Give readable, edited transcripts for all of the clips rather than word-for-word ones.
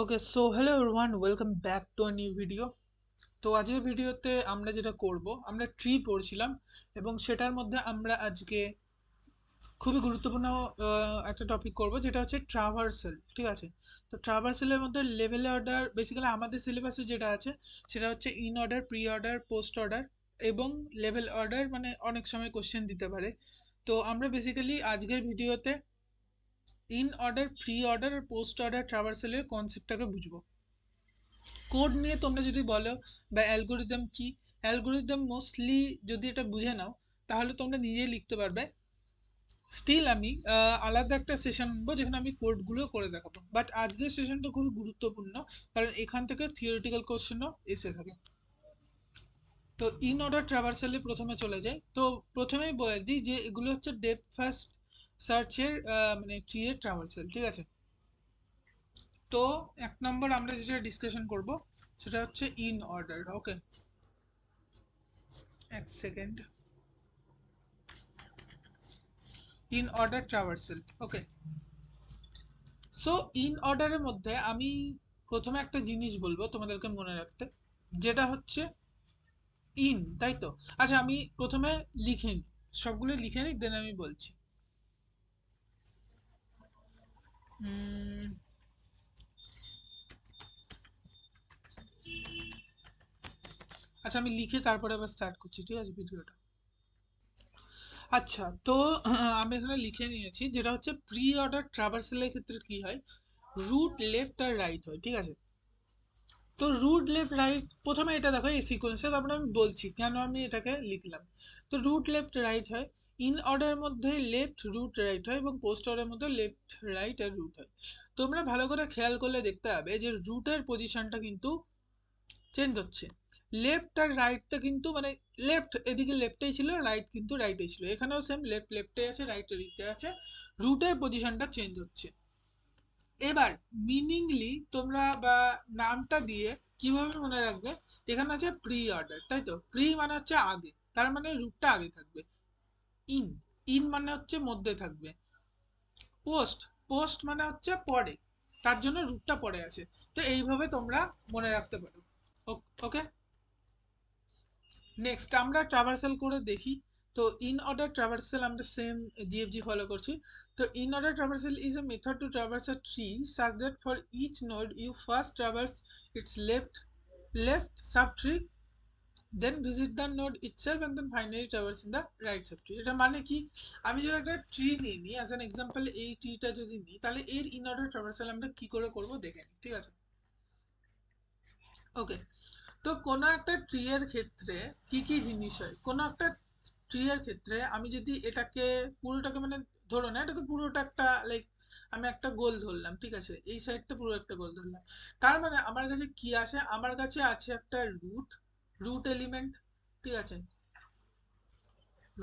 Okay, so hello everyone, welcome back to a new video. তো আজকের ভিডিওতে আমরা যেটা করব, আমরা ট্রি পড়ছিলাম এবং সেটার মধ্যে আমরা আজকে খুবই গুরুত্বপূর্ণ একটা টপিক করব, যেটা হচ্ছে ট্রাভার্সাল। ঠিক আছে? তো ট্রাভার্সালের মধ্যে লেভেল অর্ডার, বেসিক্যালি আমাদের সিলেবাসে যেটা আছে সেটা হচ্ছে in order, pre order, post order এবং লেভেল অর্ডার, মানে অনেক সময় কোশ্চেন দিতে পারে। তো আমরা বেসিক্যালি আজকের ভিডিওতে ইন অর্ডার, প্রি অর্ডার আর পোস্ট অর্ডার ট্রাভার্সালের কনসেপ্টটাকে বুঝবো। কোড নিয়ে তোমরা যদি বলো বা অ্যালগোরিদম কি, অ্যালগোরিদম মোস্টলি যদি এটা বুঝে নাও তাহলে তোমরা নিজেই লিখতে পারবে। স্টিল আমি আলাদা একটা সেশন আনবো যেখানে আমি কোডগুলো করে দেখাবো, বাট আজকের সেশনটা খুবই গুরুত্বপূর্ণ কারণ এখান থেকে থিওরিটিক্যাল কোশ্চেনও এসে থাকে। তো ইন অর্ডার ট্রাভার্সালে প্রথমে চলে যাই। তো প্রথমেই বলে দিই যে এগুলো হচ্ছে ডেপথ ফার্স্ট সার্চের মানে ট্রি এর ট্রাভার্সাল। ঠিক আছে? তো এক নম্বর আমরা যেটা ডিসকাশন করব সেটা হচ্ছে ইন অর্ডার। ওকে, এক second. In order traversal. Okay, so in অর্ডারের মধ্যে আমি প্রথমে একটা জিনিস বলবো তোমাদেরকে মনে রাখতে, যেটা হচ্ছে ইন, তাই তো? আচ্ছা, আমি প্রথমে লিখে নিই, সবগুলো লিখে নিই, দেন আমি বলছি। উম, আচ্ছা, আমি লিখে তারপরে আবার স্টার্ট করছি, ঠিক আছে, ভিডিওটা। আচ্ছা, তো আমি এখানে লিখে নিয়েছি, যেটা হচ্ছে প্রি অর্ডার ট্রাভার্সেলের ক্ষেত্রে কি হয়, রুট লেফট আর রাইট হয়। ঠিক আছে? তো রুট লেফট রাইট, প্রথমে এটা দেখো এই সিকোয়েন্সে, তারপরে আমি বলছি কেন আমি এটাকে লিখলাম। তো রুট লেফট রাইট হয়, ইন অর্ডারের মধ্যে লেফট রুট রাইট হয় এবং পোস্ট অর্ডারের মধ্যে লেফট রাইট আর রুট হয়। তোমরা ভালো করে খেয়াল করলে দেখতে পাবে যে রুটের পজিশনটা কিন্তু চেঞ্জ হচ্ছে। লেফট আর রাইটটা কিন্তু মানে লেফট এদিকে লেফটেই ছিল, রাইট কিন্তু রাইটেই ছিল, এখানেও সেম, লেফট লেফটে আছে, রাইট রাইটে আছে, রুটের পজিশনটা চেঞ্জ হচ্ছে। এবার মিনিংলি তোমরা বা নামটা দিয়ে কিভাবে মনে রাখবে, এখানে আছে প্রি অর্ডার, তাই তো? প্রি মানে হচ্ছে আগে, তার মানে রুটটা আগে থাকবে। ইন, ইন মানে হচ্ছে মধ্যে থাকবে। পোস্ট, পোস্ট মানে হচ্ছে পরে, তার জন্য রুটটা পরে আছে। তো এইভাবে তোমরা মনে রাখতে পারো। ওকে, নেক্সট আমরা ট্রাভার্সাল করে দেখি। তো ইন অর্ডার ট্রাভার্সাল আমরা সেম জিএফজি ফলো করছি। তো in order traversal is a method to traverse a tree such that for each node you first traverse its left subtree, then visit the node itself and then finally traverse in the right subtree। এটা মানে কি, আমি যদি একটা tree নিয়ে নিই as an example, এই ট্রিটা যদি নিই তাহলে এর ইন অর্ডার ট্রাভার্সাল আমরা কি করে করব দেখে নিই। ঠিক আছে? ওকে, তো কোনো একটা ট্রি এর ক্ষেত্রে কি কি জিনিস হয়, কোনো একটা ট্রি এর ক্ষেত্রে আমি যদি এটাকে পুরোটাকে মানে ধরো না, এটাকে পুরোটা একটা লাইক আমি একটা গোল ধরলাম, ঠিক আছে, এই সাইডটা পুরো একটা গোল ধরলাম। তার মানে আমার কাছে কি আছে, আমার কাছে আছে একটা রুট, রুট এলিমেন্ট। ঠিক আছে?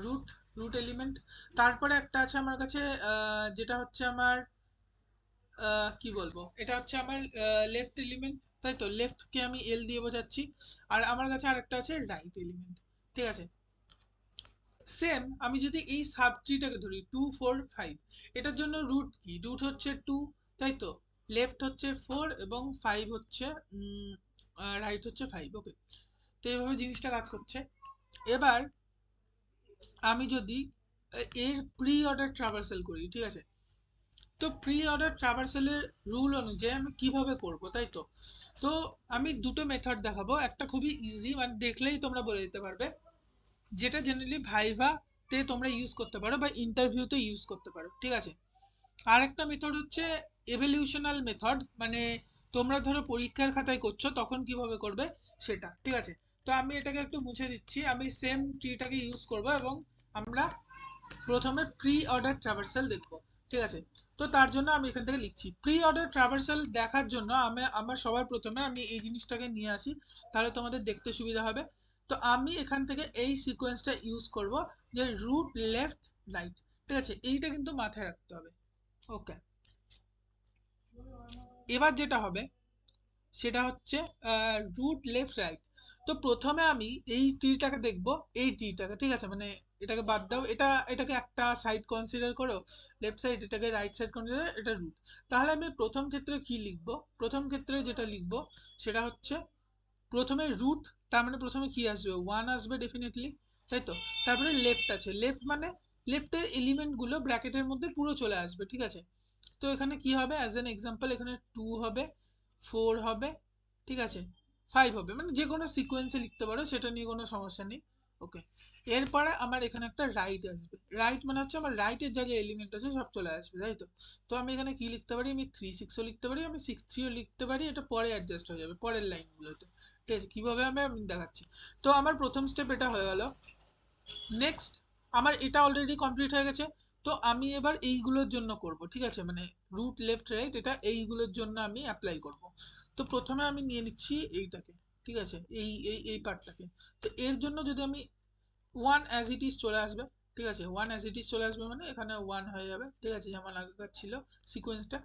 Root, root element. তারপরে একটা আছে আমার কাছে যেটা হচ্ছে আমার কি বলবো, এটা হচ্ছে আমার লেফট এলিমেন্ট, তাই তো? লেফট কে আমি এল দিয়ে বোঝাচ্ছি। আর আমার কাছে আরেকটা আছে রাইট এলিমেন্ট। ঠিক আছে? সেম আমি যদি এই সাব ট্রিটাকে ধরি 2 4 5, এটার জন্য রুট কি, রুট হচ্ছে 2, তাই তো? লেফট হচ্ছে 4 এবং 5 হচ্ছে রাইট হচ্ছে 5। ওকে, তো এইভাবে জিনিসটা কাজ করছে। এবার আমি যদি এর প্রি অর্ডার ট্রাভার্সাল করি, ঠিক আছে, তো প্রি অর্ডার ট্রাভার্সালের রুল অনুযায়ী আমি কিভাবে করব, তাই তো? তো আমি দুটো মেথড দেখাবো, একটা খুবই ইজি, মানে দেখলেই তোমরা বলে দিতে পারবে, যেটা জেনারেলি ভাইভা তে তোমরা ইউজ করতে পারো বা ইন্টারভিউতে ইউজ করতে পারো। ঠিক আছে? আরেকটা মেথড হচ্ছে এভলিউশনাল মেথড, মানে তোমরা ধরো পরীক্ষার খাতায় করছো তখন কিভাবে করবে সেটা। ঠিক আছে? তো আমি এটাকে একটু মুছে দিচ্ছি, আমি সেম ট্রিটাকে ইউজ করব এবং আমরা প্রথমে প্রি অর্ডার ট্রাভার্সাল দেখবো। ঠিক আছে? তো তার জন্য আমি এখান থেকে লিখছি, প্রি অর্ডার ট্রাভার্সাল দেখার জন্য আমি আমার সবার প্রথমে আমি এই জিনিসটাকে নিয়ে আসি, তাহলে তোমাদের দেখতে সুবিধা হবে। তো আমি এখান থেকে এই সিকোয়েন্সটা ইউজ করব, যে রুট লেফট রাইট। ঠিক আছে? এইটা কিন্তু মাথায় রাখতে হবে। ওকে, এবার যেটা হবে সেটা হচ্ছে রুট লেফট রাইট। তো প্রথমে আমি এই ট্রিটাকে দেখব, এই ট্রিটাকে, ঠিক আছে, মানে এটাকে বাদ দাও, এটাকে একটা সাইড কনসিডার করো, লেফট সাইড, এটাকে রাইট সাইড কনসিডার, এটা রুট। তাহলে আমি প্রথম ক্ষেত্রে কি লিখবো? প্রথম ক্ষেত্রে যেটা লিখবো সেটা হচ্ছে প্রথমে রুট, তার মানে প্রথমে কি আসবে, ওয়ান আসবে ডেফিনেটলি, তাই তো। তারপরে লেফট আছে, লেফট মানে লেফটের এলিমেন্ট গুলো ব্র্যাকেটের মধ্যে পুরো চলে আসবে, ঠিক আছে। তো এখানে কি হবে, অ্যাজ এন এক্সাম্পল এখানে 2 হবে, 4 হবে, ঠিক আছে, 5 হবে, মানে যে কোনো সিকোয়েন্সে লিখতে পারো, সেটা নিয়ে কোনো সমস্যা নেই। ওকে, এরপরে আমার এখানে একটা রাইট আসবে, রাইট মানে হচ্ছে আমার রাইটের যা যা এলিমেন্ট আছে সব চলে আসবে, তাই তো। তো আমি এখানে কি লিখতে পারি, আমি 3 6ও লিখতে পারি, আমি 6 3ও লিখতে পারি, এটা পরে অ্যাডজাস্ট হয়ে যাবে পরের লাইনগুলোতে, ঠিক আছে। কিভাবে আমি দেখাচ্ছি। তো আমার প্রথম স্টেপ এটা হয়ে গেল। নেক্সট, আমার এটা অলরেডি কমপ্লিট হয়ে গেছে। তো আমি এবার এইগুলোর জন্য করব, ঠিক আছে, মানে রুট লেফট রাইট এটা এইগুলোর জন্য আমি অ্যাপ্লাই করব। তো প্রথমে আমি নিয়ে নিচ্ছি এইটাকে, ঠিক আছে, এই পার্টটাকে। তো এর জন্য যদি আমি ওয়ান অ্যাজ ইট ইজ চলে আসবে, ঠিক আছে, ওয়ান অ্যাজ ইট ইজ চলে আসবে মানে এখানে ওয়ান হয়ে যাবে, ঠিক আছে, যেমন আগেকার ছিল সিকোয়েন্সটা।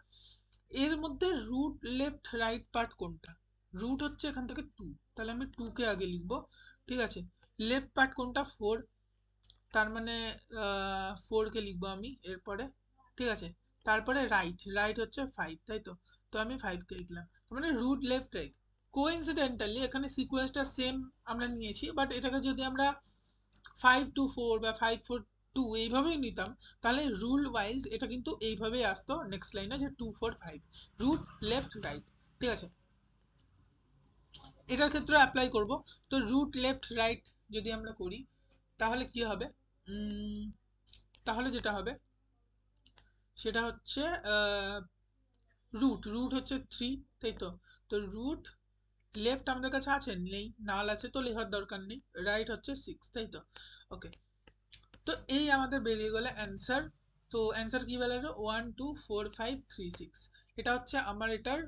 এর মধ্যে রুট লেফট রাইট পার্ট কোনটা? রুট হচ্ছে এখান থেকে 2, তাহলে আমি 2 কে আগে লিখবো, ঠিক আছে। লেফট পার্ট কোনটা? 4, তার মানে 4 কে লিখবো আমি এরপরে, ঠিক আছে। তারপরে রাইট, রাইট হচ্ছে 5, তাই তো। তো আমি 5 কে লিখলাম, তার মানে রুট লেফট রাইট। কোইন্সিডেন্টালি এখানে সিকোয়েন্সটা সেম আমরা নিয়েছি, বাট এটাকে যদি আমরা 5 2 4 বা 5 4 2 এইভাবেই নিতাম, তাহলে রুল ওয়াইজ এটা কিন্তু এইভাবেই আসতো নেক্সট লাইনে, যে 2 4 5 রুট লেফট রাইট, ঠিক আছে। এটার ক্ষেত্রে অ্যাপ্লাই করব। তো রুট লেফট রাইট যদি আমরা করি, তাহলে কি হবে, তাহলে যেটা হবে সেটা হচ্ছে রুট, রুট হচ্ছে 3, তাই তো। তো রুট লেফট আমাদের কাছে আছে, নেই, নাল আছে তো লেখার দরকার নেই, রাইট হচ্ছে 6, তাই তো। ওকে, তো এই আমাদের বেরিয়ে গেল অ্যান্সার। তো অ্যান্সার কি বেরোলো, 1 2 4 5 3 6। এটা হচ্ছে আমার এটার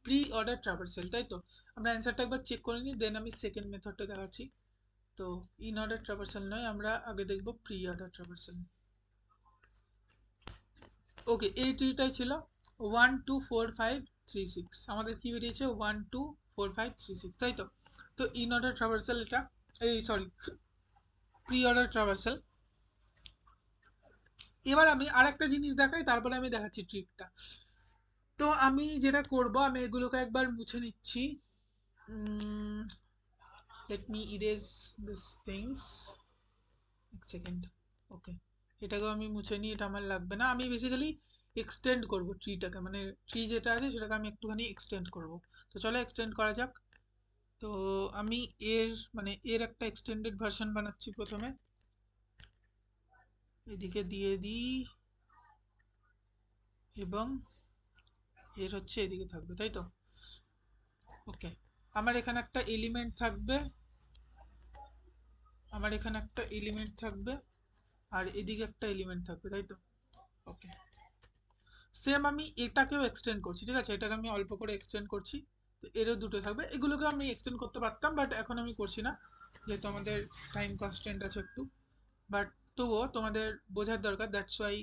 প্রি অর্ডার ট্রাভার্সাল, তাই তো। আমরা অ্যান্সারটা একবার চেক করে নিই, দেন আমি সেকেন্ড মেথডটা দেখাচ্ছি। তো ইন অর্ডার ট্রাভার্সাল নয়, আমরা আগে দেখব প্রি অর্ডার ট্রাভার্সাল। ওকে, এই ট্রিটাই ছিল 1 2 4 5 3 6, আমাদের কি বেরিয়েছে 1 2 4 5 3 6, তাই তো। তো ইন অর্ডার ট্রাভার্সাল এটা, এই সরি, প্রি অর্ডার ট্রাভার্সাল। এবার আমি আরেকটা জিনিস দেখাই, তারপরে আমি দেখাচ্ছি ট্রিকটা। তো আমি যেটা করব, আমি এগুলোকে একবার মুছে নিচ্ছি। Let me erase this things, এক সেকেন্ড। ওকে, এটাকেও আমি মুছে নিই, এটা আমার লাগবে না। আমি বেসিক্যালি এক্সটেন্ড করব ট্রিটাকে, মানে ট্রি যেটা আছে সেটাকে আমি একটুখানি এক্সটেন্ড করব। তো চলো এক্সটেন্ড করা যাক। তো আমি এর মানে এর একটা এক্সটেন্ডেড ভার্সন বানাচ্ছি প্রথমে, এদিকে দিয়ে দিই, এবং এর হচ্ছে এদিকে থাকবে, তাই তো। ওকে, আমার এখানে একটা এলিমেন্ট থাকবে, আমার এখানে একটা এলিমেন্ট থাকবে, আর এদিকে একটা এলিমেন্ট থাকবে, তাই তো। ওকে, সেম আমি এটাকেও এক্সটেন্ড করছি, ঠিক আছে, এটাকে আমি অল্প করে এক্সটেন্ড করছি। তো এরও দুটো থাকবে, এগুলোকে আমি এক্সটেন্ড করতে পারতাম, বাট এখন আমি করছি না, যেহেতু আমাদের টাইম কনস্ট্যান্ট আছে একটু। বাট তবুও তোমাদের বোঝার দরকার, দ্যাটস ওয়াই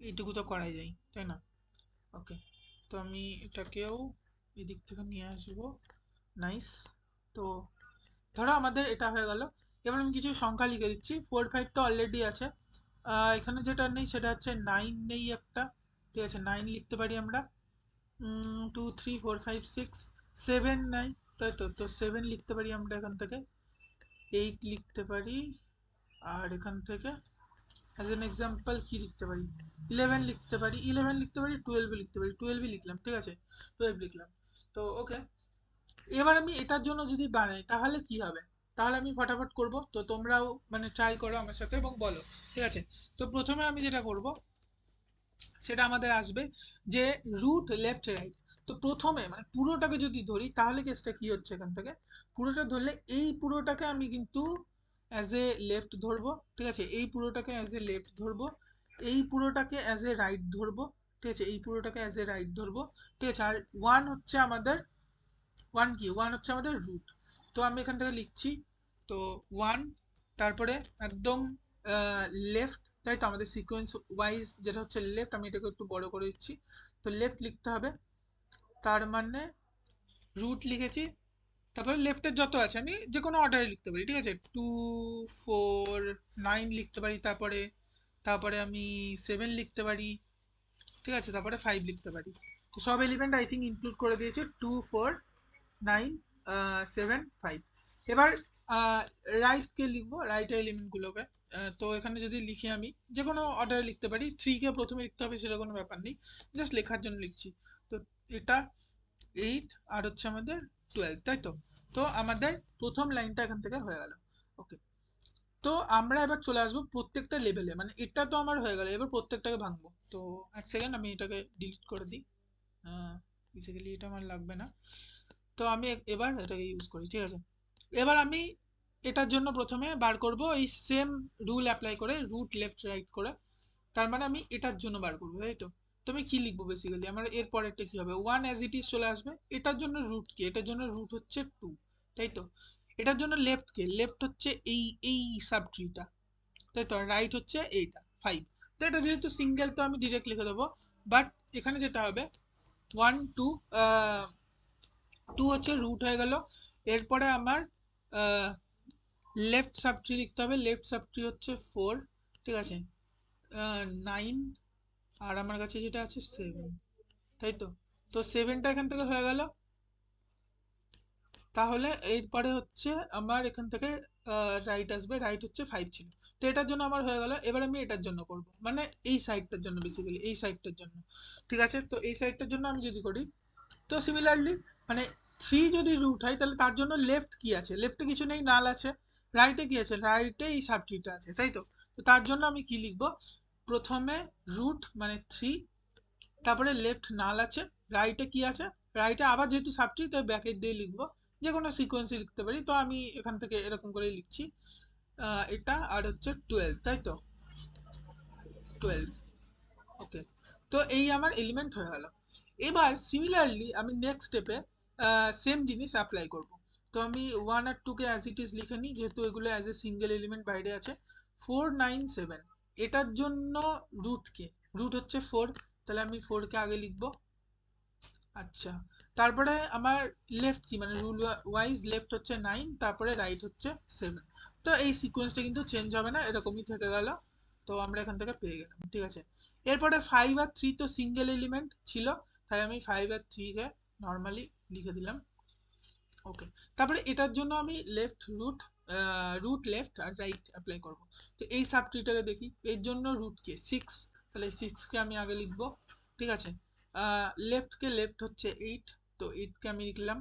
এইটুকু তো করাই যায়, তাই না। ওকে, তো আমি এটাকেও এদিক থেকে নিয়ে আসবো, নাইস। তো ধরো আমাদের এটা হয়ে গেল। এবার আমি কিছু সংখ্যা লিখে দিচ্ছি, 4 5 তো অলরেডি আছে। এখানে যেটা নেই সেটা হচ্ছে 9 নেই একটা, ঠিক আছে, 9 লিখতে পারি আমরা। 2 3 4 5 6, 7 নাই, তাই তো। তো 7 লিখতে পারি আমরা এখান থেকে, 8 লিখতে পারি, আর এখান থেকে অ্যাজ এন এক্সাম্পল কি লিখতে পারি, 11 লিখতে পারি, 11 লিখতে পারি, 12 লিখতে পারি, 12 লিখলাম, ঠিক আছে, 12 লিখলাম। তো ওকে, এবার আমি এটার জন্য যদি বানাই তাহলে কি হবে, তাহলে আমি ফটাফট করব, তো তোমরাও মানে ট্রাই করো আমার সাথে এবং বলো, ঠিক আছে। তো প্রথমে আমি যেটা করব সেটা আমাদের আসবে যে রুট লেফট রাইট। তো প্রথমে মানে পুরোটাকে যদি ধরি তাহলে কেসটা কি হচ্ছে, এখান থেকে পুরোটা ধরলে এই পুরোটাকে আমি কিন্তু অ্যাজ এ লেফট ধরবো, ঠিক আছে, এই পুরোটাকে অ্যাজ এ লেফট ধরবো, এই পুরোটাকে অ্যাজ এ রাইট ধরবো, ঠিক আছে, এই পুরোটাকে অ্যাজ এ রাইট ধরবো, ঠিক আছে। আর ওয়ান হচ্ছে আমাদের, ওয়ান কি, ওয়ান হচ্ছে আমাদের রুট। তো আমি এখান থেকে লিখছি, তো ওয়ান, তারপরে একদম লেফট, তাই তো, আমাদের সিকোয়েন্স ওয়াইজ যেটা হচ্ছে লেফট, আমি এটাকে একটু বড় করে দিচ্ছি। তো লেফট লিখতে হবে, তার মানে রুট লিখেছি, তারপরে লেফটের যত আছে আমি যে কোনো অর্ডারে লিখতে পারি, ঠিক আছে, 2 4 9 লিখতে পারি, তারপরে তারপরে আমি 7 লিখতে পারি, ঠিক আছে, তারপরে 5 লিখতে পারি। তো সব এলিমেন্ট আই থিঙ্ক ইনক্লুড করে দিয়েছে, 2 4 9 7 5। এবার রাইট কে লিখবো, রাইট এলিমেন্টগুলোকে। তো এখানে যদি লিখি আমি যে কোনো অর্ডারে লিখতে পারি, 3 কে প্রথমে লিখতে হবে সেটা কোনো ব্যাপার নেই, জাস্ট লেখার জন্য লিখছি। তো এটা 8 আর হচ্ছে আমাদের 12, তাই তো। তো আমাদের প্রথম লাইনটা এখান থেকে হয়ে গেল। ওকে, তো আমরা এবার চলে আসবো প্রত্যেকটা লেভেলে, মানে এটা তো আমার হয়ে গেল, এবার প্রত্যেকটাকে ভাঙবো। তো এক সেকেন্ড আমি এটাকে ডিলিট করে দিই, বেসিক্যালি এটা আমার লাগবে না। তো আমি এবার এটাকে ইউজ করি, ঠিক আছে। এবার আমি এটার জন্য প্রথমে বার করব এই সেম রুল অ্যাপ্লাই করে, রুট লেফট রাইট করে। তার মানে আমি এটার জন্য বার করবো, তাই তো। তো আমি কি লিখবো বেসিক্যালি, আমার এর পরেরটা কি হবে, 1 অ্যাজ ইট ইজ চলে আসবে। এটার জন্য রুট কি, এটার জন্য রুট হচ্ছে 2, তাই তো। এটার জন্য লেফট কে, লেফট হচ্ছে এই এই সাব ট্রিটা, তাই তো। রাইট হচ্ছে এইটা 5। তো এটা যেহেতু সিঙ্গেল তো আমি ডিরেক্ট লিখে দেবো। বাট এখানে যেটা হবে 1 2, 2 হচ্ছে রুট হয়ে গেল। এরপরে আমার লেফট সাব ট্রি লিখতে হবে, লেফট সাব ট্রি হচ্ছে 4, ঠিক আছে, 9, আর আমার কাছে যেটা আছে 7, তাই তো। তো 7টা এখান থেকে হয়ে গেল। তাহলে এরপরে হচ্ছে আমার এখান থেকে রাইট আসবে, রাইট হচ্ছে 5 ছিল। তো এটার জন্য আমার হয়ে গেল। এবার আমি এটার জন্য করব, মানে এই সাইডটার জন্য, বেসিক্যালি এই সাইডটার জন্য, ঠিক আছে। তো এই সাইডটার জন্য আমি যদি করি, তো সিমিলারলি মানে 3 যদি রুট হয় তাহলে তার জন্য লেফট কি আছে, লেফটে কিছু নেই, নাল আছে। রাইটে কি আছে, রাইটে এই সাবট্রিটা আছে, তাই তো। তো তার জন্য আমি কি লিখবো, প্রথমে রুট মানে 3, তারপরে লেফট নাল আছে, রাইটে কি আছে, রাইটে আবার যেহেতু সাবট্রি তাই ব্যাকেট দিয়ে লিখবো, যে কোনো সিকোয়েন্সে লিখতে পারি। তো আমি এখান থেকে এরকম করে লিখছি, এটা আর হচ্ছে 12, তাই তো, 12। ওকে, তো এই আমার এলিমেন্ট হয়ে গেল। এবার সিমিলারলি আমি নেক্সট স্টেপে সেম জিনিস অ্যাপ্লাই করব। তো আমি 1 আর 2 কে অ্যাজ ইট ইজ লিখে নিই, যেহেতু এগুলো অ্যাজ এ সিঙ্গেল এলিমেন্ট বাইরে আছে। 4 9 7 এটার জন্য রুট কে, রুট হচ্ছে 4, তাহলে আমি 4 কে আগে লিখবো। আচ্ছা, তারপরে আমার লেফট কি, মানে রুল ওয়াইজ লেফট হচ্ছে 9, তারপরে রাইট হচ্ছে 7। তো এই সিকোয়েন্সটা কিন্তু চেঞ্জ হবে না, এরকমই থেকে গেল। তো আমরা এখান থেকে পেয়ে গেলাম, ঠিক আছে। এরপরে 5 আর 3 তো সিঙ্গেল এলিমেন্ট ছিল, তাই আমি 5 আর 3 কে নর্মালি লিখে দিলাম। ওকে, তারপরে এটার জন্য আমি লেফট রুট, রুট লেফট আর রাইট অ্যাপ্লাই করব। তো এই সাব ট্রিটাকে দেখি, এর জন্য রুট কে 6, তাহলে 6কে আমি আগে লিখবো, ঠিক আছে। লেফট কে, লেফট হচ্ছে 8, তো 8কে আমি লিখলাম,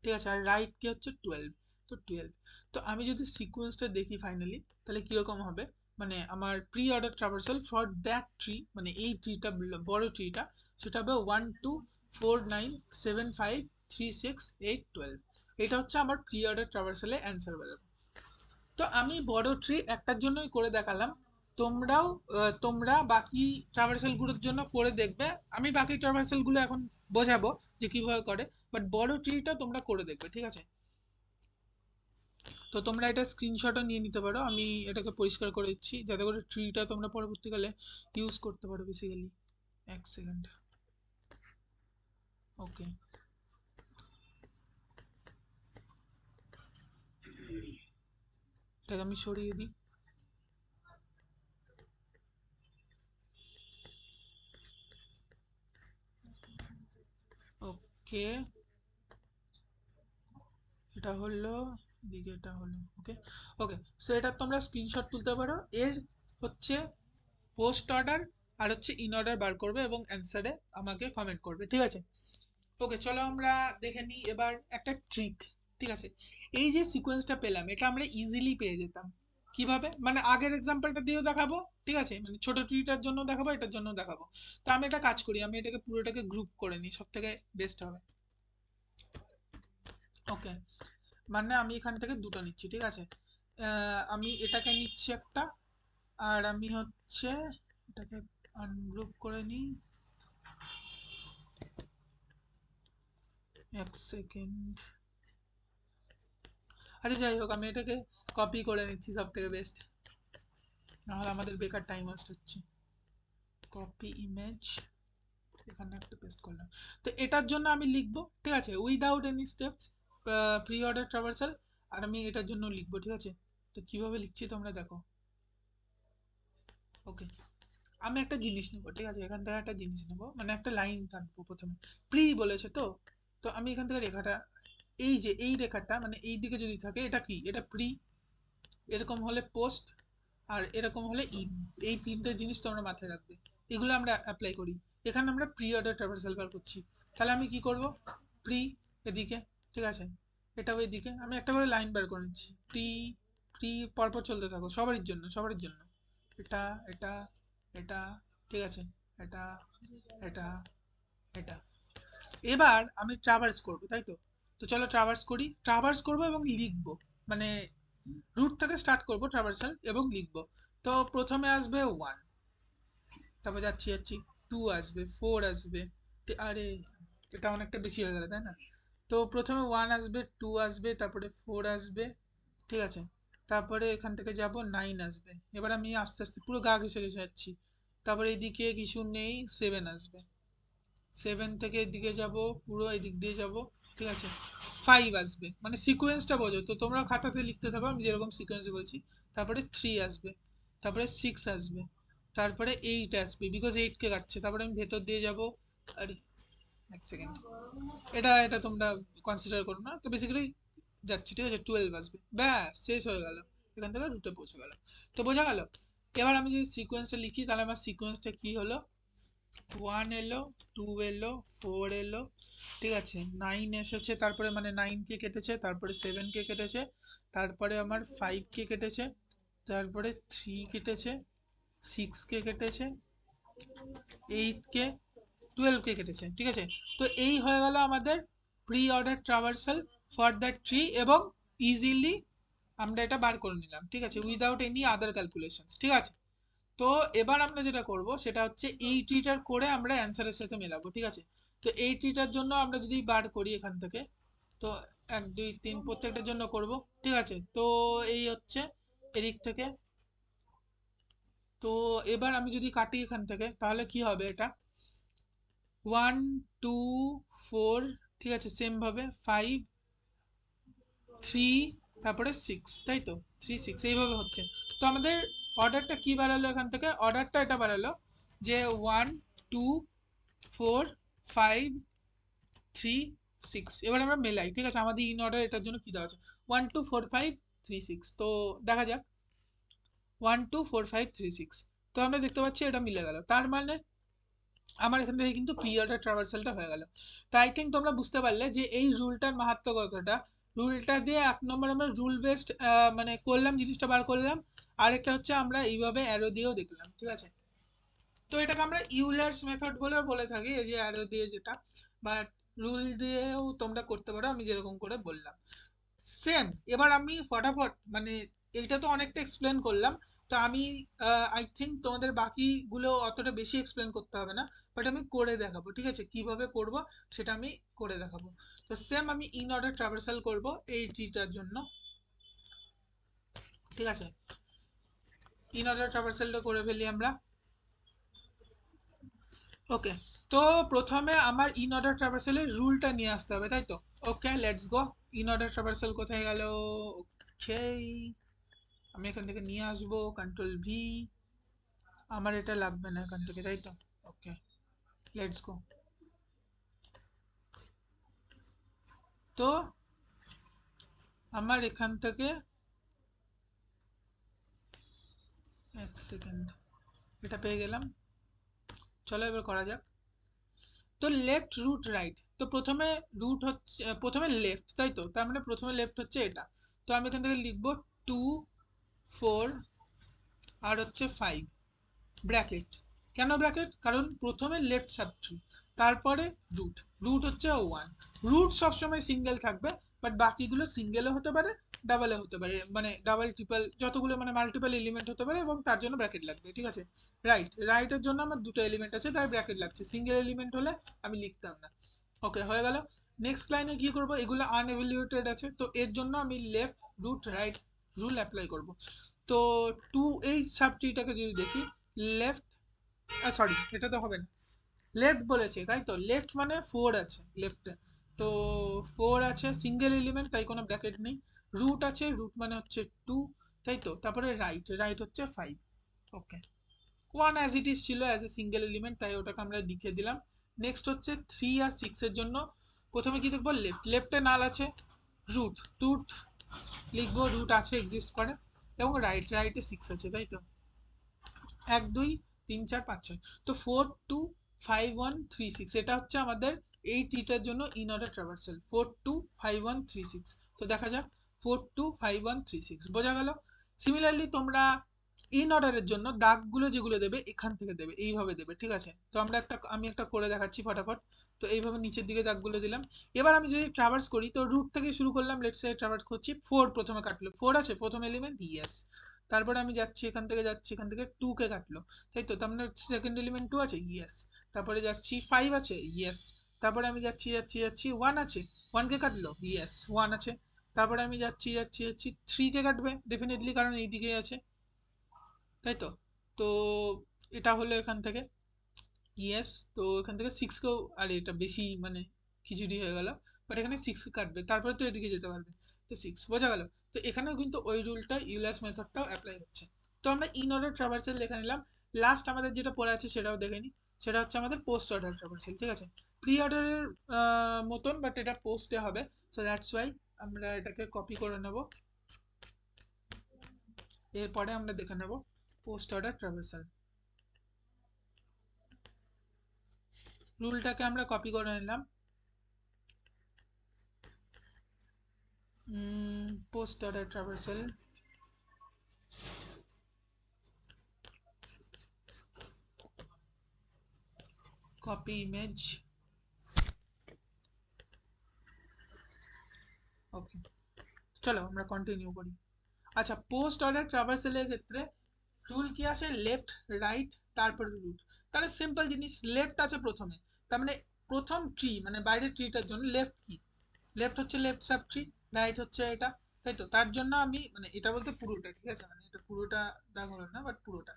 ঠিক আছে। আর রাইট কে হচ্ছে 12, তো 12। তো আমি যদি সিকোয়েন্সটা দেখি ফাইনালি, তাহলে কিরকম হবে, মানে আমার pre order traversal for that tree, মানে এই ট্রিটা, বড় ট্রিটা, সেটা হবে 1 2 4 9 7 5 3 6 8 12। এটা হচ্ছে আমার প্রি অর্ডার ট্রাভার্সালে অ্যান্সার বেরোবে। তো আমি বড় ট্রি একটার জন্যই করে দেখালাম, তোমরাও তোমরা বাকি ট্রাভার্সাল গুলোর জন্য করে দেখবে। আমি বাকি ট্রাভার্সাল গুলো এখন বোঝাবো যে কিভাবে করে, বাট বড় ট্রিটা তোমরা করে দেখবে, ঠিক আছে। তো তোমরা এটা স্ক্রিনশটও নিয়ে নিতে পারো, আমি এটাকে পরিষ্কার করে দিচ্ছি যাতে করে ট্রিটা তোমরা পরবর্তীকালে ইউজ করতে পারো বেসিক্যালি। এক সেকেন্ড। ওকে, এটাকে আমি সরিয়ে দিই। ওকে, এটা হলো, দিকে এটা হলো। ওকে, ওকে, সো এটা তোমরা স্ক্রিনশট তুলতে পারো। এর হচ্ছে পোস্ট অর্ডার আর হচ্ছে ইন অর্ডার বার করবে এবং অ্যান্সারে আমাকে কমেন্ট করবে, ঠিক আছে। ওকে, চলো আমরা দেখে নিই এবার একটা ট্রিক, ঠিক আছে। এই যে সিকোয়েন্সটা পেলাম, এটা আমরা ইজিলি পেয়ে যেতাম কিভাবে, মানে আগের এক্সাম্পলটা দিয়েও দেখাবো, ঠিক আছে, মানে ছোট ট্রিটার জন্য দেখাবো, এটার জন্য দেখাবো। তো আমি একটা কাজ করি, আমি এটাকে পুরোটাকে গ্রুপ করে নিই, সব থেকে বেস্ট হবে। ওকে, মানে আমি এখান থেকে দুটো নিচ্ছি, ঠিক আছে। আমি এটাকে নিচ্ছি একটা, আর আমি হচ্ছে এটাকে আনগ্রুপ করে নিই। এক সেকেন্ড। আচ্ছা, যাই হোক, আমি এটাকে কপি করে নিচ্ছি, সব থেকে বেস্ট, নাহলে আমাদের বেকার টাইম ওয়েস্ট হচ্ছে। কপি ইমেজ, এখানে একটা পেস্ট করলাম। তো এটার জন্য আমি লিখবো, ঠিক আছে, without any steps, pre order traversal, আর আমি এটার জন্য লিখবো, ঠিক আছে? তো কিভাবে লিখছি তোমরা দেখো। ওকে, আমি একটা জিনিস নেবো, ঠিক আছে? এখান থেকে একটা জিনিস নেবো, মানে একটা লাইন টানবো প্রথমে। প্রি বলেছে তো, তো আমি এখান থেকে রেখাটা, এই যে এই রেখাটা মানে এই দিকে যদি থাকে এটা কি, এটা প্রি। এরকম হলে পোস্ট, আর এরকম হলে ইন। এই তিনটে জিনিস তোমরা মাথায় রাখবে, এগুলো আমরা অ্যাপ্লাই করি। এখানে আমরা প্রি অর্ডার ট্রাভার্সাল বার করছি, তাহলে আমি কি করব, প্রি এদিকে, ঠিক আছে, এটাও এদিকে, আমি একটা করে লাইন বার করে নিচ্ছি, প্রি প্রি, পরপর চলতে থাকো সবারই জন্য, সবারই জন্য। এটা, এটা, এটা, ঠিক আছে, এটা, এটা, এটা। এবার আমি ট্রাভার্স করব, তাই তো? তো চলো ট্রাভার্স করি, ট্রাভার্স করব এবং লিখব, মানে রুট থেকে স্টার্ট করব ট্রাভার্সাল এবং লিখব। তো প্রথমে আসবে 1, তারপর যাচ্ছি যাচ্ছি 2 আসবে, 4 আসবে, আরে এটা অনেকটা বেশি হয়ে গেল তাই না? তো প্রথমে 1 আসবে, 2 আসবে, তারপরে 4 আসবে, ঠিক আছে, তারপরে এখান থেকে যাব 9 আসবে। এবার আমি আস্তে আস্তে পুরো গা ঘেসে ঘেসে যাচ্ছি, তারপরে এদিকে কিছু নেই, 7 আসবে, 7 থেকে এদিকে যাব, পুরো এদিক দিয়ে যাব, ঠিক আছে, 5 আসবে, মানে সিকোয়েন্সটা বোঝো তো, তোমরা খাতাতে লিখতে থাকো আমি যেরকম সিকোয়েন্স বলছি। তারপরে 3 আসবে, তারপরে 6 আসবে, তারপরে 8 আসবে, বিকজ 8 কে কাটছে, তারপরে আমি ভেতর দিয়ে যাব। আরে এক সেকেন্ড, এটা এটা তোমরা কনসিডার করো না, তো বেসিক্যালি যাচ্ছি, ঠিক আছে, 12 আসবে, ব্যাস শেষ হয়ে গেল, এখান থেকে রুটে পৌঁছে গেল। তো বোঝা গেল। এবার আমি যদি সিকোয়েন্সটা লিখি, তাহলে আমার সিকোয়েন্সটা কি হলো, 1 এলো, 2 এলো, 4 এলো, ঠিক আছে, 9 এসেছে, তারপরে মানে 9 কে কেটেছে, তারপরে 7 কে কেটেছে, তারপরে আমার 5 কে কেটেছে, তারপরে 3 কেটেছে, 6 কে কেটেছে, 8 কে, 12 কে কেটেছে, ঠিক আছে। তো এই হয়ে গেল আমাদের pre order traversal for the tree, এবং ইজিলি আমরা এটা বার করে নিলাম, ঠিক আছে, উইদাউট এনি আদার ক্যালকুলেশন, ঠিক আছে। তো এবার আমরা যেটা করব সেটা হচ্ছে এই ট্রিটার করে আমরা অ্যান্সারের সাথে মেলাবো, ঠিক আছে। তো এই ট্রিটার জন্য আমরা যদি বার করি এখান থেকে, তো 1 2 3 প্রত্যেকটার জন্য করব, ঠিক আছে। তো এই হচ্ছে এদিক থেকে, তো এবার আমি যদি কাটি এখান থেকে, তাহলে কি হবে এটা, 1 2 4, ঠিক আছে, সেম ভাবে 5 3, তারপরে 6, তাই তো, 3 6 এইভাবে হচ্ছে। তো আমাদের অর্ডারটা কি বাড়ালো, এখান থেকে অর্ডারটা এটা বাড়ালো যে 1 2 4 5 3 6। এবার আমরা মেলাই, ঠিক আছে, আমাদের ইন অর্ডার এটার জন্য কি দেওয়া আছে, 1 2 4 5 3 6। তো দেখা যাক, 1 2 4 5 3 6, তো আমরা দেখতে পাচ্ছি এটা মিলে গেল, তার মানে আমার এখান থেকে কিন্তু প্রি অর্ডার ট্রাভার্সালটা হয়ে গেল। তো আই থিঙ্ক তোমরা বুঝতে পারলে যে এই রুলটার মাহাত্ম্য কতটা। রুলটা দিয়ে 1 নম্বর আমরা রুল বেসড মানে করলাম, জিনিসটা বার করলাম। আরেকটা হচ্ছে আমরা এইভাবে অ্যারো দিয়েও দেখলাম, ঠিক আছে। তো এটাকে আমরা ইউলার্স মেথড বলেও বলে থাকি, এই যে অ্যারো দিয়ে যেটা, বাট রুল দিয়েও তোমরা করতে পারো আমি যেরকম করে বললাম, সেম। এবার আমি ফটাফট মানে এইটা তো অনেকটা এক্সপ্লেন করলাম, তো আমি আই থিঙ্ক তোমাদের বাকিগুলো অতটা বেশি এক্সপ্লেন করতে হবে না, বাট আমি করে দেখাবো, ঠিক আছে, কিভাবে করব সেটা আমি করে দেখাবো। তো সেম আমি ইন অর্ডার ট্রাভার্সাল করব এই ট্রিটার জন্য, ঠিক আছে। ইন অর্ডার ট্রাভার্সালটা করে ফেলি আমরা। ওকে, তো প্রথমে আমার ইন অর্ডার ট্রাভার্সালের রুলটা নিয়ে আসতে হবে, তাই তো। Okay, let's go. In order traversal কোথায় গেল, ওকে, আমি এখান থেকে নিয়ে আসবো, কন্ট্রোল ভি। আমার এটা লাগবে না এখান থেকে, তাই তো। ওকে, লেটস গো। তো আমার এখান থেকে, এক সেকেন্ড, এটা পেয়ে গেলাম, চলো এবার করা যাক। তো লেফট রুট রাইট, তো প্রথমে রুট হচ্ছে প্রথমে লেফট, তাই তো, তার মানে প্রথমে লেফট হচ্ছে এটা। তো আমি এখান থেকে লিখবো 2 4 আর হচ্ছে 5 ব্র্যাকেট। কেন ব্র্যাকেট, কারণ প্রথমে লেফট সাবট্রি, তারপরে রুট, রুট হচ্ছে 1। রুট সবসময় সিঙ্গেল থাকবে, বাট বাকিগুলো সিঙ্গেলও হতে পারে, ডাবলও হতে পারে, মানে ডাবল ট্রিপল যতগুলো মানে মাল্টিপল এলিমেন্ট হতে পারে, এবং তার জন্য ব্র্যাকেট লাগবে, ঠিক আছে। রাইট, রাইটের জন্য আমার দুটো এলিমেন্ট আছে তাই ব্র্যাকেট লাগছে, সিঙ্গেল এলিমেন্ট হলে আমি লিখতাম না। ওকে, হয়ে গেল। নেক্সট লাইনে কি করব, এগুলো আনএভালুয়েটেড আছে, তো এর জন্য আমি left root right rule apply করব। তো টু এই সাবট্রিটাকে যদি দেখি, লেফট, সরি এটা তো হবে না, লেফট বলেছে তাই তো, লেফট মানে 4 আছে লেফটে, তো 4 আছে সিঙ্গেল এলিমেন্ট, তাই কোনো ব্র্যাকেট নেই। রুট আছে, রুট মানে হচ্ছে 2, তাই তো। তারপরে রাইট, রাইট হচ্ছে 5। ওকে, 1 অ্যাজ ইট ইজ ছিল অ্যাজ এ সিঙ্গেল এলিমেন্ট, তাই ওটাকে আমরা লিখে দিলাম। নেক্সট হচ্ছে 3 আর 6 এর জন্য প্রথমে কি দেখবো, লেফট, লেফটে নাল আছে, রুট, রুট লিখবো, রুট আছে, এক্সিস্ট করে। এবং রাইট, রাইটে 6 আছে, তাই তো। 1 2 3 4 5 6, তো 4 2 5 1 3 6, এটা হচ্ছে আমাদের এই ট্রিটার জন্য ইন অর্ডার ট্রাভার্সাল 4 2 5 1 3 6। তো দেখা যাক 4 2 5 1 3 6, বোঝা গেল। সিমিলারলি তোমরা ইন অর্ডারের জন্য দাগগুলো যেগুলো দেবে এখান থেকে দেবে, এইভাবে দেবে, ঠিক আছে। তো আমি একটা করে দেখাচ্ছি ফটাফট। তো এইভাবে নিচের দিকে দাগগুলো দিলাম। এবার আমি যদি ট্রাভার্স করি, তো রুট থেকে শুরু করলাম, লেটস সে ট্রাভার্স করছি, 4 প্রথমে কাটলো, 4 আছে প্রথম এলিমেন্ট, ইয়েস। তারপরে আমি যাচ্ছি, এখান থেকে যাচ্ছি, এখান থেকে 2 কে কাটলো, তাই তো। তার মানে সেকেন্ড এলিমেন্ট 2 আছে, ইয়েস। তারপরে যাচ্ছি 5 আছে, ইয়েস। তারপরে আমি যাচ্ছি যাচ্ছি যাচ্ছি 1 আছে, 1 কে কাটলো, ইয়েস, 1 আছে। তারপরে আমি যাচ্ছি যাচ্ছি যাচ্ছি 3 কে কাটবে ডেফিনেটলি, কারণ এই দিকেই আছে, তাই তো। তো এটা হলো এখান থেকে, ইয়েস। তো এখান থেকে 6 কেও, আরে এটা বেশি মানে খিচুড়ি হয়ে গেল, বাট এখানে 6 কে কাটবে, তারপরে তো এদিকে যেতে পারবে। তো 6, বোঝা গেল। তো এখানেও কিন্তু ওই রুলটা, ইউলাস মেথডটাও অ্যাপ্লাই হচ্ছে। তো আমরা ইন অর্ডার ট্রাভার্সাল দেখে নিলাম। লাস্ট আমাদের যেটা পড়ে আছে সেটাও দেখে নিই। সেটা হচ্ছে আমাদের পোস্ট অর্ডার ট্রাভার্সাল, ঠিক আছে। প্রি অর্ডারের মতন, বাট এটা পোস্টে হবে। সো দ্যাটস ওয়াই আমরা এটাকে কপি করে নেব। এরপরে আমরা দেখে নেব পোস্ট অর্ডার ট্রাভার্সাল রুলটাকে আমরা কপি করে নিলাম। Post order traversal, copy image, okay. চলো আমরা কন্টিনিউ করি। আচ্ছা, পোস্ট অর্ডার ট্রাভার্সালের ক্ষেত্রে রুল কি আছে, লেফট, রাইট, তারপরে রুট। তাহলে সিম্পল জিনিস, লেফট আছে প্রথমে, তার মানে প্রথম ট্রি মানে বাইরের ট্রিটার জন্য লেফট কি, লেফট হচ্ছে লেফট সাব ট্রি, রাইট হচ্ছে এটা, তাই তো। তার জন্য আমি মানে এটা বলতে পুরোটা, ঠিক আছে, মানে এটা পুরোটা দাগ হলো না, বাট পুরোটা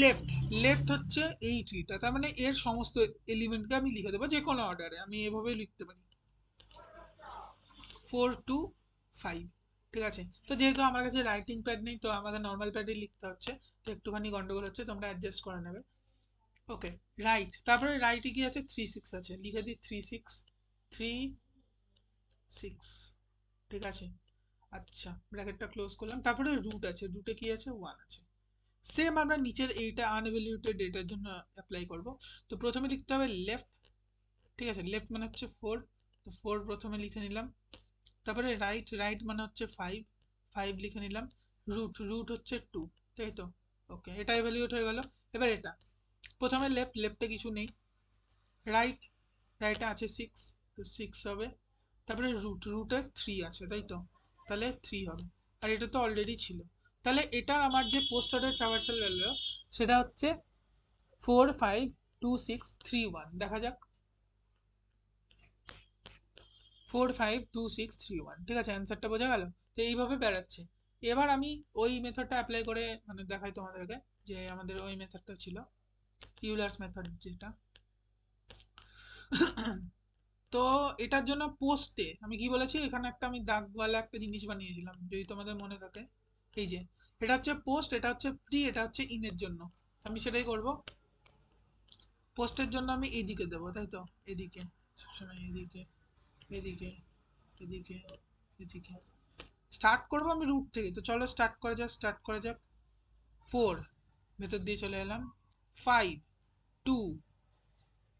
লেফট, লেফট হচ্ছে এই ট্রিটা, তার মানে এর সমস্ত এলিমেন্টকে আমি লিখে দেবো যে কোনো অর্ডারে, আমি এভাবেই লিখতে পারি, 4 2 5, ঠিক আছে। তো যেহেতু আমার কাছে রাইটিং প্যাড নেই, তো আমাকে নর্মাল প্যাডে লিখতে হচ্ছে, তো একটুখানি গন্ডগোল হচ্ছে, তোমরা অ্যাডজাস্ট করে নেবে। ওকে, রাইট, তারপরে রাইটে কি আছে, 3 6 আছে, লিখে দিই 3 6, 3 6, ঠিক আছে। আচ্ছা, ব্র্যাকেটটা ক্লোজ করলাম। তারপরে রুট আছে, রুটে কি আছে, 1 আছে। সেম আমরা নিচের এইটা আনএভ্যালুয়েটেড ডেটার জন্য অ্যাপ্লাই করব। তো প্রথমে লিখতে হবে লেফট, ঠিক আছে, লেফট মানে হচ্ছে 4, তো 4 প্রথমে লিখে নিলাম। তারপরে রাইট, রাইট মানে হচ্ছে 5, 5 লিখে নিলাম। রুট, রুট হচ্ছে 2, তাই তো। ওকে, এটা এভালুয়েট হয়ে গেল। এবার এটা প্রথমে লেফট, লেফটে কিছু নেই। রাইট, রাইটে আছে 6, তো 6 হবে। তারপরে রুট, রুটে 3 আছে, তাই তো, তাহলে 3 হবে। আর এটা তো অলরেডি ছিল। তাহলে এটার আমার যে পোস্ট অর্ডার ট্রাভার্সাল ভ্যালু সেটা হচ্ছে 4 5 2 6 3 1, দেখা যাক। 4 5 2 6 3 1, ঠিক আছে, অ্যান্সারটা বোঝা গেল। তো এইভাবে বেড়াচ্ছে। এবার আমি ওই মেথডটা অ্যাপ্লাই করে মানে দেখাই তোমাদেরকে, যে আমাদের ওই মেথডটা ছিল, ইউলার্স মেথড যেটা। তো এটার জন্য পোস্টে আমি কি বলেছি, এখানে একটা আমি দাগওয়ালা একটা জিনিস বানিয়েছিলাম, যদি তোমাদের মনে থাকে। এই যে এটা হচ্ছে পোস্ট, এটা হচ্ছে প্রি, এটা হচ্ছে ইনের জন্য। আমি সেটাই করব। পোস্টের জন্য আমি এইদিকে দেবো, তাই তো, এদিকে, সবসময় এদিকে, এদিকে, এদিকে, এদিকে। স্টার্ট করবো আমি রুট থেকে, তো চলো স্টার্ট করা যাক, স্টার্ট করা যাক। 4 ভেতর দিয়ে চলে এলাম, 5 2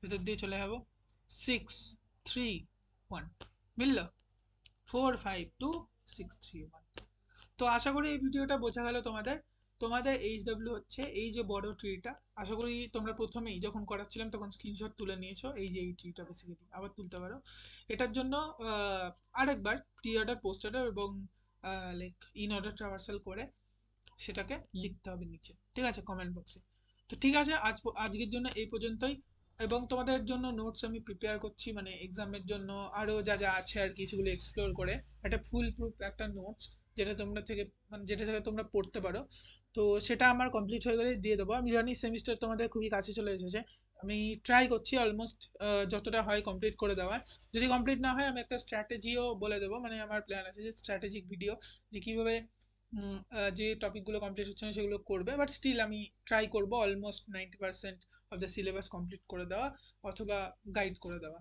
ভেতর দিয়ে চলে যাবো, 6 3 1, মিলল, 4 5 2 6 3 1। তো আশা করি এই ভিডিওটা বোঝা গেল তোমাদের। তোমাদের এইচডব্লিউ হচ্ছে এই যে বড় ট্রিটা, আশা করি তোমরা প্রথমেই যখন করাচ্ছিলাম তখন স্ক্রিনশট তুলে নিয়েছো, এই যে এই ট্রিটা বেসিক্যালি আবার তুলতে পারো। এটার জন্য আরেকবার প্রি অর্ডার, পোস্ট অর্ডার এবং লাইক ইন অর্ডার ট্রাভার্সাল করে সেটাকে লিখতে হবে নিচে, ঠিক আছে, কমেন্ট বক্সে। তো ঠিক আছে, আজকের জন্য এই পর্যন্তই। এবং তোমাদের জন্য নোটস আমি প্রিপেয়ার করছি, মানে এক্সামের জন্য আরো যা যা আছে আর কি সেগুলো এক্সপ্লোর করে একটা ফুল প্রুফ একটা নোটস, যেটা তোমরা থেকে মানে যেটা থেকে তোমরা পড়তে পারো। তো সেটা আমার কমপ্লিট হয়ে গেলে দিয়ে দেবো। আমি জানি সেমিস্টার তোমাদের খুবই কাছে চলে এসেছে, আমি ট্রাই করছি অলমোস্ট যতটা হয় কমপ্লিট করে দেওয়ার। যদি কমপ্লিট না হয় আমি একটা স্ট্র্যাটেজিও বলে দেবো, মানে আমার প্ল্যান আছে যে স্ট্র্যাটেজিক ভিডিও, যে কীভাবে যে টপিকগুলো কমপ্লিট হচ্ছে না সেগুলো করবে, বাট স্টিল আমি ট্রাই করবো almost 90% of the syllabus complete করে দেওয়া অথবা গাইড করে দেওয়া।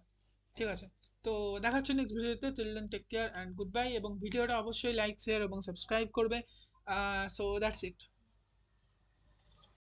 ঠিক আছে, তো দেখা হচ্ছে নেক্সট ভিডিওতে। Till then take care and good bye, এবং ভিডিওটা অবশ্যই লাইক শেয়ার এবং সাবস্ক্রাইব করবে। So that's it.